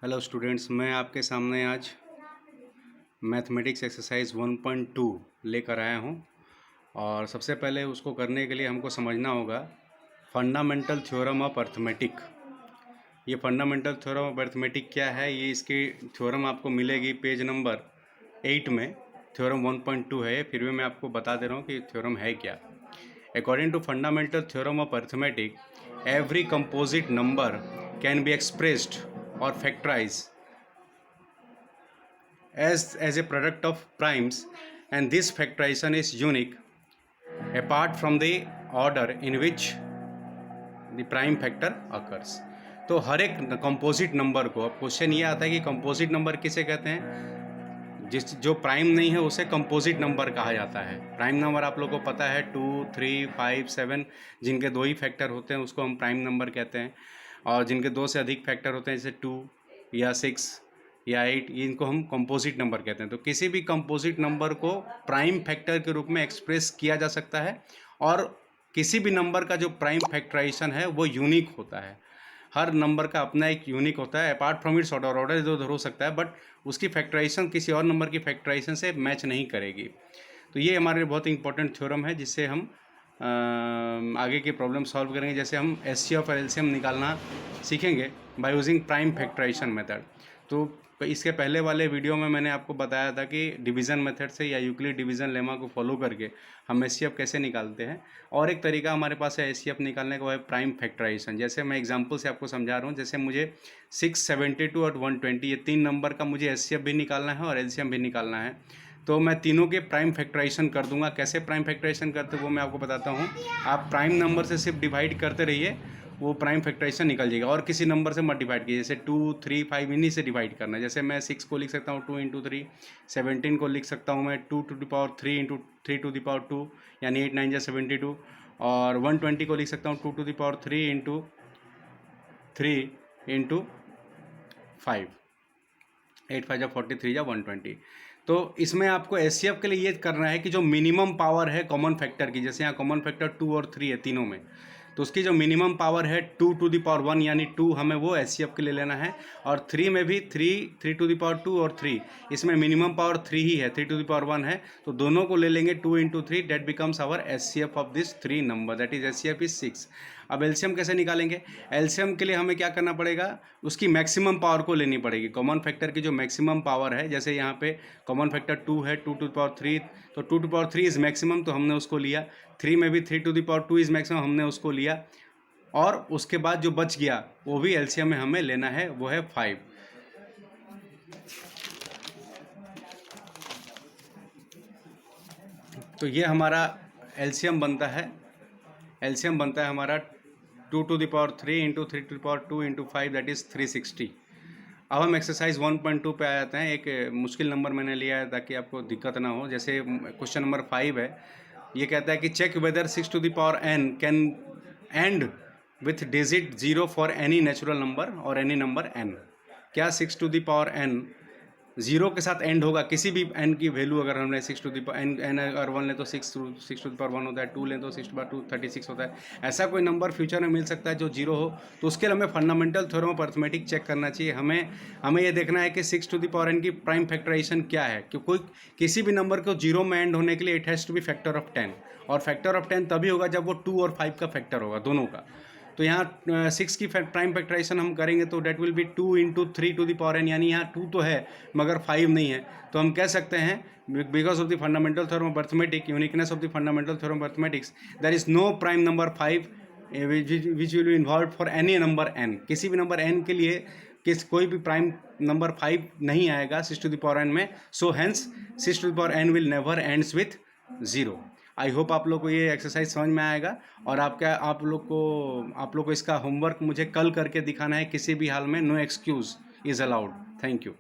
Hello students, मैं आपके सामने आज मैथमेटिक्स एक्सरसाइज 1.2 लेकर आया हूं। और सबसे पहले उसको करने के लिए हमको समझना होगा फंडामेंटल थ्योरम ऑफ अर्थमेटिक। ये फंडामेंटल थ्योरम ऑफ अर्थमेटिक क्या है, ये इसकी थ्योरम आपको मिलेगी पेज नंबर 8 में। थ्योरम 1.2 है, फिर भी मैं आपको बता दे रहा हूँ कि थ्योरम है क्या। According to fundamental theorem of arithmetic, every composite number can be expressed or factorized as a product of primes, and this factorization is unique apart from the order in which the prime factor occurs। तो हर एक composite number को, अब question ये आता है कि composite number किसे कहते हैं। जो प्राइम नहीं है उसे कंपोजिट नंबर कहा जाता है। प्राइम नंबर आप लोगों को पता है 2, 3, 5, 7 जिनके दो ही फैक्टर होते हैं उसको हम प्राइम नंबर कहते हैं। और जिनके दो से अधिक फैक्टर होते हैं जैसे 2 या 6 या 8, इनको हम कंपोजिट नंबर कहते हैं। तो किसी भी कंपोजिट नंबर को प्राइम फैक्टर के रूप में एक्सप्रेस किया जा सकता है, और किसी भी नंबर का जो प्राइम फैक्टराइजेशन है वो यूनिक होता है। हर नंबर का अपना एक यूनिक होता है। Apart from its order, order इधर उधर हो सकता है, बट उसकी फैक्टराइजेशन किसी और नंबर की फैक्टराइजेशन से मैच नहीं करेगी। तो ये हमारे लिए बहुत इंपॉर्टेंट थ्योरम है, जिससे हम आगे की प्रॉब्लम सॉल्व करेंगे। जैसे हम HCF और LCM निकालना सीखेंगे by using prime factorization method. तो इसके पहले वाले वीडियो में मैंने आपको बताया था कि डिवीज़न मेथड से या यूक्लिड डिवीज़न लेमा को फॉलो करके हम HCF कैसे निकालते हैं। और एक तरीका हमारे पास है HCF निकालने का, वो है प्राइम फैक्टराइजेशन। जैसे मैं एग्जांपल से आपको समझा रहा हूँ। जैसे मुझे 672 और 120 ये तीन नंबर का मुझे HCF भी निकालना है और LCM भी निकालना है। तो मैं तीनों के प्राइम फैक्टराइजेशन कर दूंगा। कैसे प्राइम फैक्टराइजेशन करते वो मैं आपको बताता हूँ। आप प्राइम नंबर से सिर्फ डिवाइड करते रहिए, वो प्राइम फैक्टराइजेशन निकल जाएगा। और किसी नंबर से मत डिवाइड कीजिए, जैसे 2, 3, 5 इन्हीं से डिवाइड करना है। जैसे मैं 6 को लिख सकता हूँ 2 × 3, 17 को लिख सकता हूँ मैं 2 to the power 3 × 3 to the power 2, यानी 8 9 72। और 120 को लिख सकता हूँ 2 to the power 3 × 3 × 5, 8 5 43 120। तो इसमें आपको HCF के लिए ये करना है कि जो मिनिमम पावर है कॉमन फैक्टर की, जैसे यहाँ कॉमन फैक्टर 2 और 3 है तीनों में, तो उसकी जो मिनिमम पावर है 2 to the power 1 यानी 2, हमें वो HCF के लिए लेना है। और 3 में भी 3 to the power 2 और 3, इसमें मिनिमम पावर 3 ही है, 3 to the power 1 है। तो दोनों को ले लेंगे 2 × 3, that becomes our HCF of this 3 number, that is HCF is 6। अब LCM कैसे निकालेंगे। LCM के लिए हमें क्या करना पड़ेगा, उसकी मैक्सिमम पावर को लेनी पड़ेगी। कॉमन फैक्टर की जो मैक्सिमम पावर है, जैसे यहाँ पे कॉमन फैक्टर 2 है, 2 to the power 3, तो 2 to the power 3 is maximum, तो हमने उसको लिया। 3 में भी 3 to the power 2 is maximum, हमने उसको लिया। और उसके बाद जो बच गया वो भी LCM में हमें लेना है, वो है 5। तो ये हमारा LCM बनता है। LCM बनता है हमारा 2 to the power 3 × 3 to the power 2 × 5, that is 360। अब हम एक्सरसाइज 1.2 पे आ जाते हैं। एक मुश्किल नंबर मैंने लिया है ताकि आपको दिक्कत ना हो। जैसे क्वेश्चन नंबर 5 है, ये कहता है कि check whether 6 to the power n can end with digit 0 for any natural number और एनी नंबर n। क्या 6 to the power n 0 के साथ एंड होगा, किसी भी n की वैल्यू अगर हमने 6 to the power n अगर 1 ले तो 6 to the power 1 होता है, 2 ले तो 6 to the power 2 36 होता है। ऐसा कोई नंबर फ्यूचर में मिल सकता है जो 0 हो, तो उसके लिए हमें fundamental theorem of arithmetic check करना चाहिए। हमें ये देखना है कि 6 to the power n की प्राइम फैक्टराइजेशन क्या है। कि कोई किसी भी नंबर को 0 में एंड होने के लिए it has to be factor of 10, और फैक्टर ऑफ 10 तभी होगा जब वो 2 और 5 का फैक्टर होगा, दोनों का। तो यहाँ 6 की प्राइम फैक्टराइजेशन हम करेंगे तो date will be 2 × 3 to the power n, यानी यहाँ 2 तो है मगर 5 नहीं है। तो हम कह सकते हैं because of the fundamental theorem of arithmetic, uniqueness of the fundamental theorem of arithmetics, there is no prime number 5 which will be involve for any number n। किसी भी नंबर n के लिए कोई भी प्राइम नंबर 5 नहीं आएगा 6 to the power n में। So hence 6 to the power n will never ends with 0। I hope आप लोग को ये एक्सरसाइज समझ में आएगा। और आप लोग को इसका होमवर्क मुझे कल करके दिखाना है, किसी भी हाल में। No excuse is allowed. Thank you.